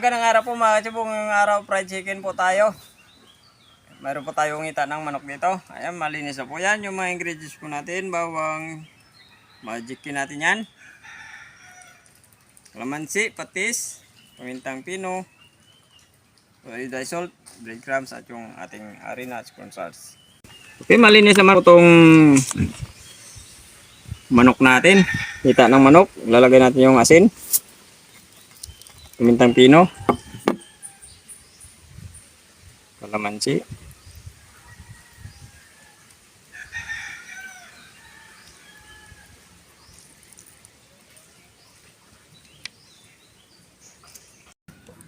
Magandang araw po mga katsibong, ngayong araw fried chicken po tayo. Mayroon po tayong ngita ng manok dito. Ayan, malinis na po yan. Yung mga ingredients po natin, bawang magikin natin yan. Kalamansi, patis, pamintang pino, iodized salt, breadcrumbs at yung ating harina at cornstarch. Okay, malinis naman po itong manok natin. Ngita ng manok, lalagay natin yung asin, pamintang pino, kalamansi,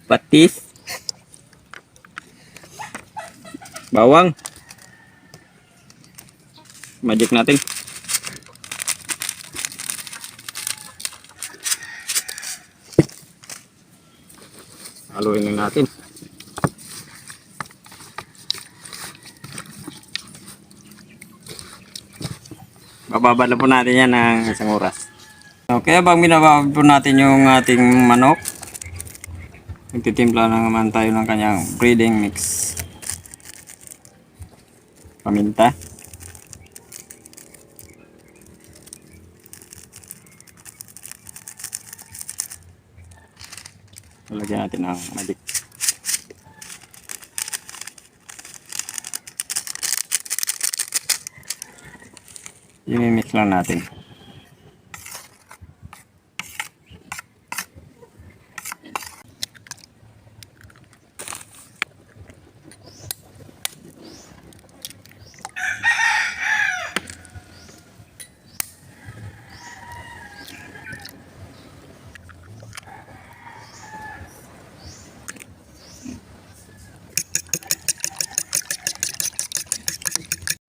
patis, bawang, magic natin, haluin lang natin. Bababad na po natin yan ng isang oras. Okay, habang binababad po natin yung ating manok, nagtitimpla na naman tayo ng kanyang breading mix. Paminta, lalagyan natin ng magic. I-mix lang natin.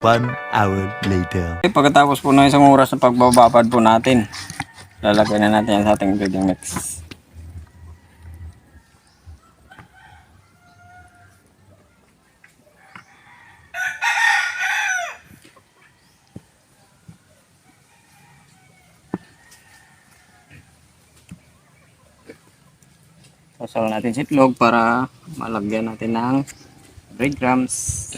One hour later. Okay, pagkatapos po ng isang oras na pagbababad po natin, lalagay na natin yan sa ating breading mix. Sasalo natin sa itlog para malagyan natin ng breadcrumbs.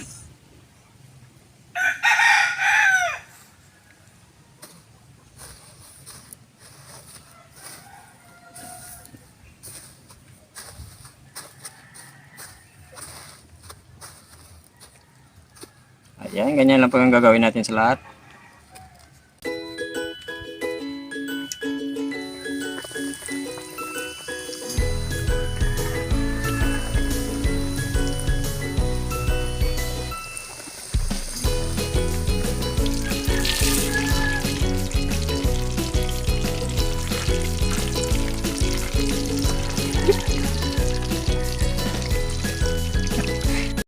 Ayan, ganyan lang po yung gagawin natin sa lahat.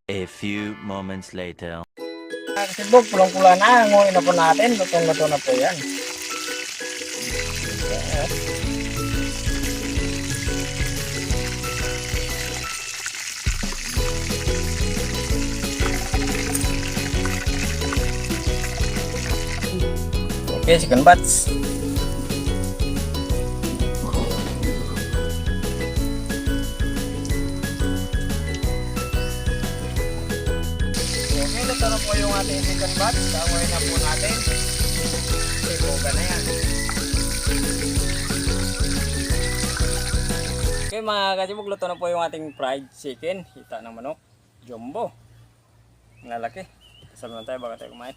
A few moments later. Sibog, pulang-pula na. Ngunit na po natin. Lutong-luto na po yan. Okay, chicken butts. Okay, luto na po yung ating chicken butts. Tangoy na po natin. Siboga na yan. Okay mga kasibog, luto na po yung ating fried chicken. Hita ng manok. Jumbo. Ang lalaki. Kasal na tayo bago tayo kumain.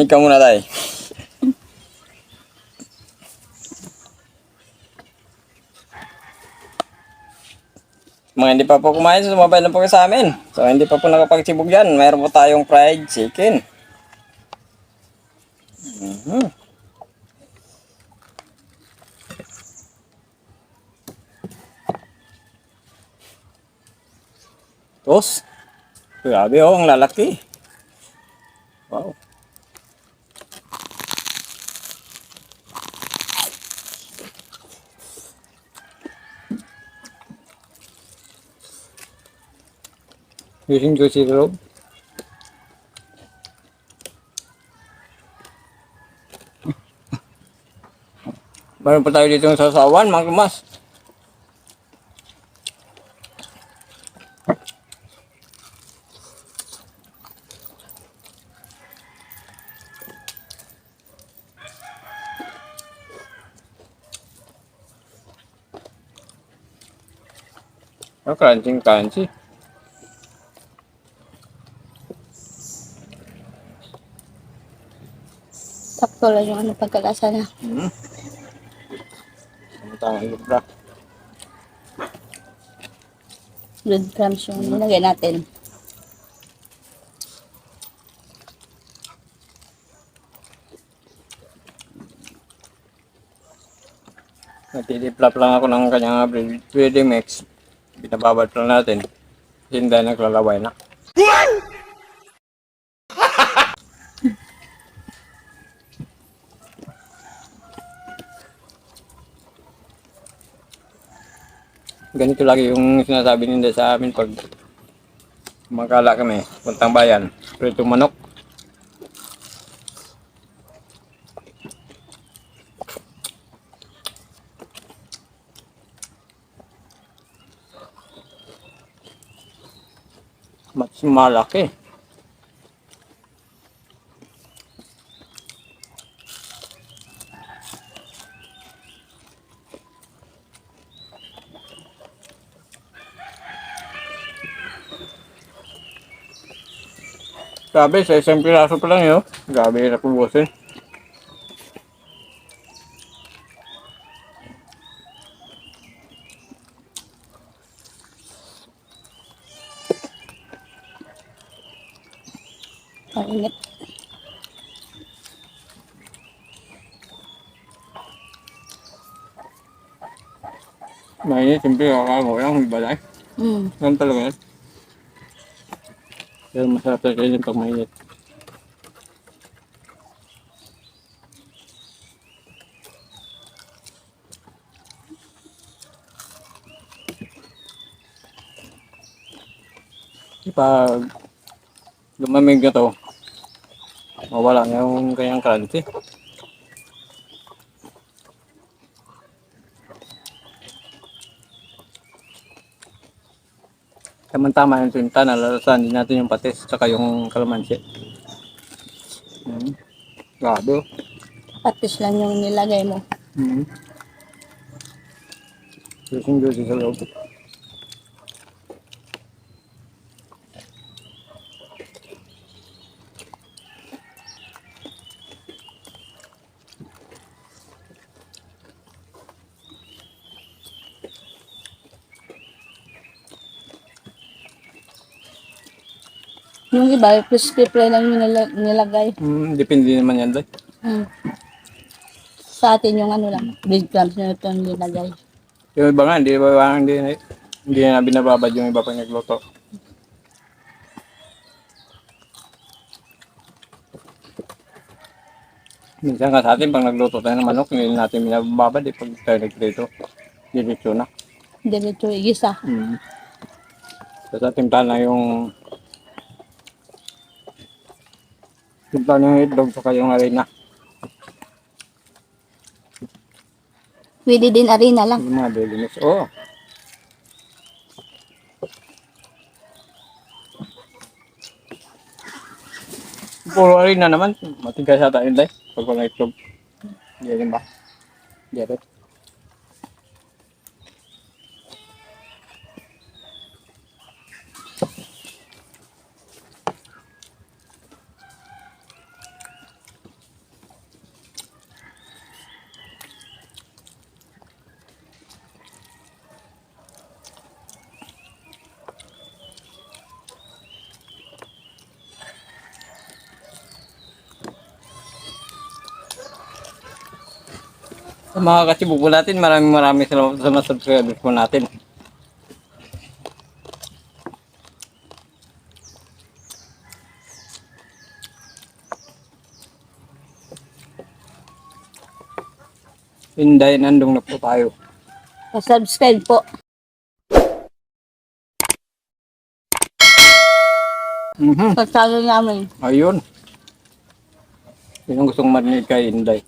Ikaw muna tayo. Mga hindi pa po kumain, sumabay na po kayo sa amin. So hindi pa po nakapagsibog yan. Mayroon po tayong fried chicken. Tos. Grabe oh, ang lalaki. Wow. Using juicy loob. Meron pa tayo dito ng sasawan, mga kumas. Oh, crunchy. Sakto lang yung ano pagkalasa na. Ang tangang libra. Breadcrumbs yung nilagay natin. Nagtitiplap lang ako ng kanyang breading mix. Binababad lang natin. Hindi naglalaway na. Ganito lagi yung sinasabi nila sa amin pag magkala kami, puntang bayan, pritong manok. Mas malaki. Grabe, sa isang piraso pa lang yun. Grabe, hirap ubusin. Painit. Mainit, siyempre, kakago lang, balay. Ganun talaga yan. Pero masarap talaga yun pag mainit. Pag lumamig na to, mawala na yung kanyang crunchy. Tama-tama yung tinta, nalalasan din natin yung patis, saka yung kalamansi. Grabe. Patis lang yung nilagay mo. Juicy sa loob. Yung iba, crispy fry lang yung nilagay. Depende naman yan, day. Sa atin yung ano lang, breadcrumbs na ito yung nilagay. Yung iba nga, hindi na binababad yung iba pag nagluto. Minsan nga sa atin, pag nagluto tayo ng manok, hindi natin binababad pag tayo nagluto. Diretso na. Diretso igisa. Tapos timpla na yung itlog saka yung harina. Pwede din arena lang. Yung mga belly mix. Oo. Puro harina naman. Matigas sa tayo day. Pag wala itlog. Hindi rin ba? Hindi rin. Sa mga kasibuko natin, maraming salamat sa mga subscribers po natin. Inday, nandong na po tayo. Subscribe po. Sa channel namin. Ayun. Yun ang gustong marinig kay Inday.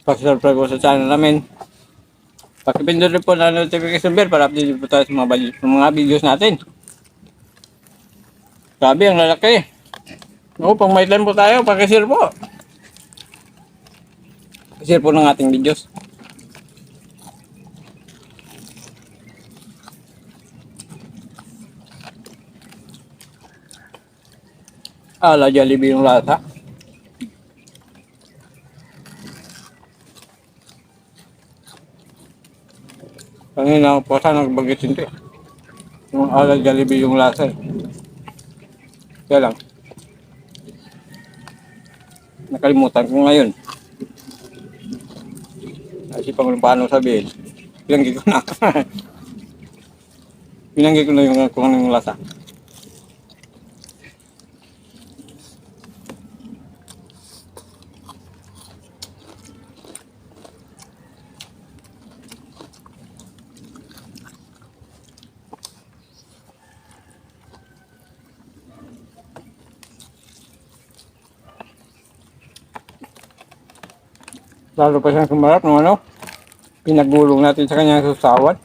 Pag-subscribe po sa channel namin. Pakipindot rin po na notification bell para update po tayo sa mga videos natin. Grabe, ang lalaki. Oo, pang may time po tayo, pakishare po. Share po ng ating videos. Ala, Jollibee yung lasa. Kanina po sana nagbagitin ito eh. Yung ala Jollibee yung lasa eh. Kaya lang. Nakalimutan ko ngayon. Kasi pang paano sabihin. Pinanggi ko na. Pinanggi ko na yung kung ano yung lasa. Lalo pa siyang sumarap ng ano, pinagulong natin sa kanyang susawan.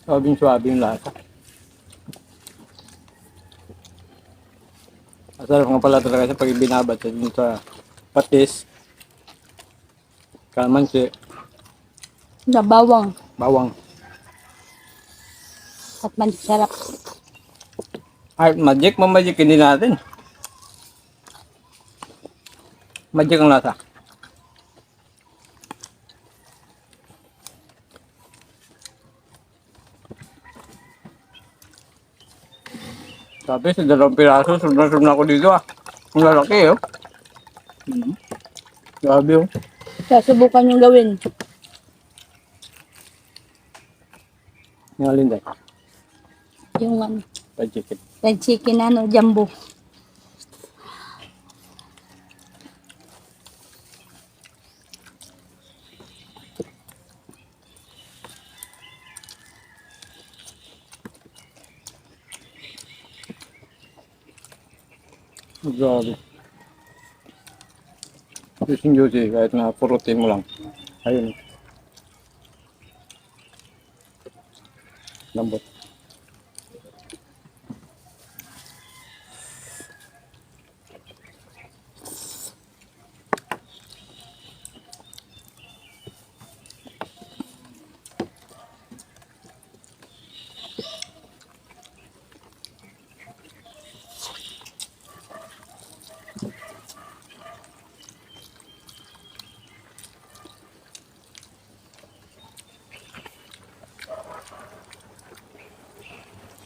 Suwabing-suwabe yung lasa. Masarap nga pala talaga siya pag ibinabad sa dun sa patis, kalamansi, Na bawang. bawang. At sarap. Ay, magic, hindi natin. Magic ang lasa. Sabi, sa 2 piraso, sunod-sunod na ako dito ah. Ang lalaki oh. Grabe oh. Sasubukan yung gawin. Yung alinday. Yung Fried chicken. fried chicken jumbo. Grabe. Juicy kahit na purutin mo lang. Ayun. Lambot.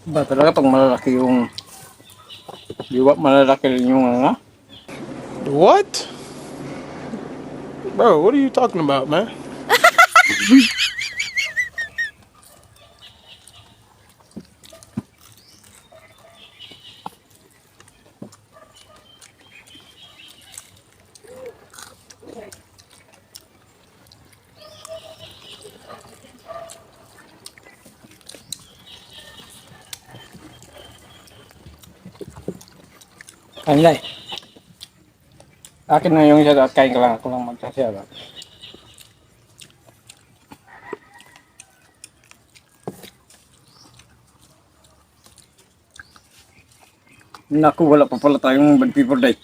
Ba talaga pag malalaki yung diwa, malalaki rin yung nga. What? Bro, what are you talking about, man? Kain lang. Akin na yung isa at kain ka lang. Ako lang magsasaya. Naku, wala pa pala tayong bad paper day.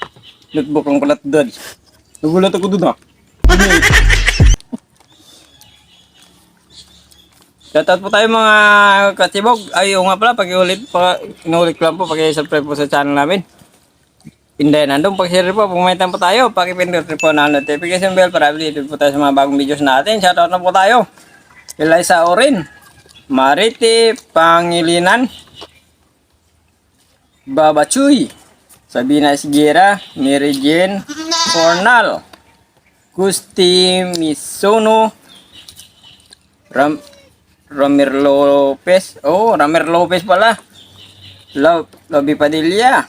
Notebook ang pala dad. Nagulat ako dun ah. Shoutout po tayo mga katibog. Ay, nga pala, inulit ko lang po, pag-subscribe po sa channel namin. Inday nandun, pag-share po, pumitan po tayo, pakipindot po na notification bell para update po tayo sa mga bagong videos natin. Shoutout na po tayo. Eliza Orin, Mariti Pangilinan, Baba Chuy, Sabina Sigera, Mary Jane Cornal, Gusti Misono, Ramir Lopez. Oh, Ramir Lopez pala. Lobby Padilla.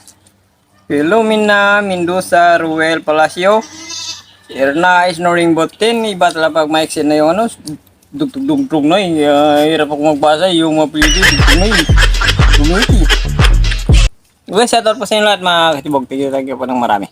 Filomena Mendoza, Ruel Palacio. Erna Isnoring Botin. Iba talaga pag maiksin na yung ano. Dugtug na eh. Hirap ako magbasa yung mga pili. Dugtug na eh. Dumiti. Okay, shoutout po sa inyo lahat mga katibog. Thank you po ng marami.